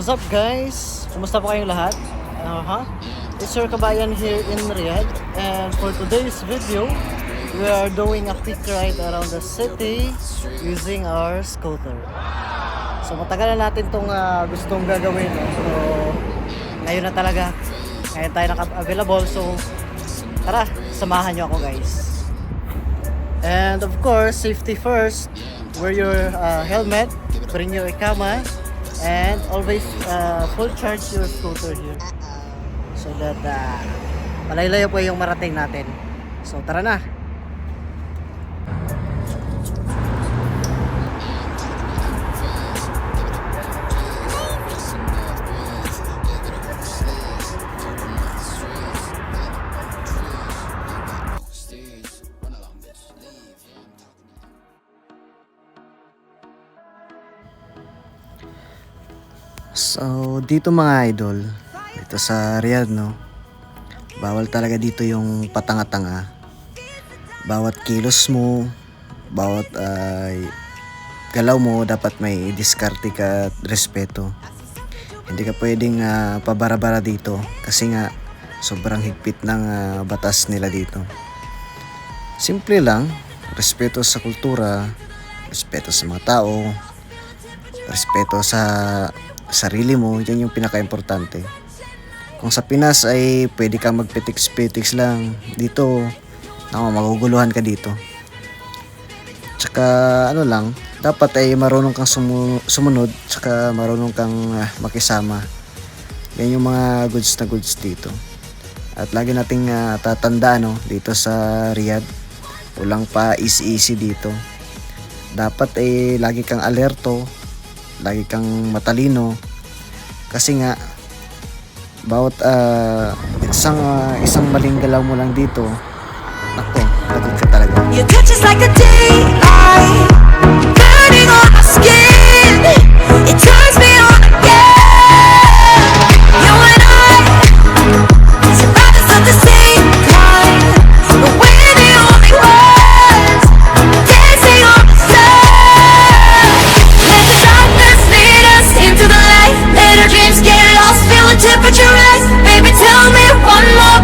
What's up guys? Kumusta po kayong lahat? It's your kabayan here in Riyadh, and for today's video we are doing a quick ride around the city using our scooter. So matagal na natin itong gustong gagawin, no? So ngayon na talaga, ngayon tayo naka-available. So tara, samahan nyo ako guys. And of course, safety first. Wear your helmet, bring your ikama, and always full charge your scooter here so that malaylayo po yung marating natin. So tara na. So dito mga idol, dito sa Riyadh, no, bawal talaga dito yung patanga-tanga. Bawat kilos mo, bawat galaw mo dapat may diskarte ka at respeto. Hindi ka pwedeng pabara-bara dito kasi nga sobrang higpit ng batas nila dito. Simple lang, respeto sa kultura, respeto sa mga tao, respeto sa sarili mo, yan yung pinaka-importante. Kung sa Pinas ay pwede kang magpetiks-petiks lang, dito maguguluhan ka dito. Tsaka ano lang, dapat ay marunong kang sumunod, tsaka marunong kang makisama. Yan yung mga goods na goods dito. At lagi nating tatandaan, no, dito sa Riyadh, walang pa easy dito. Dapat ay lagi kang alerto, lagi kang matalino, kasi nga bawat isang maling galaw mo lang dito, nako, lagot ka talaga. You touch us like a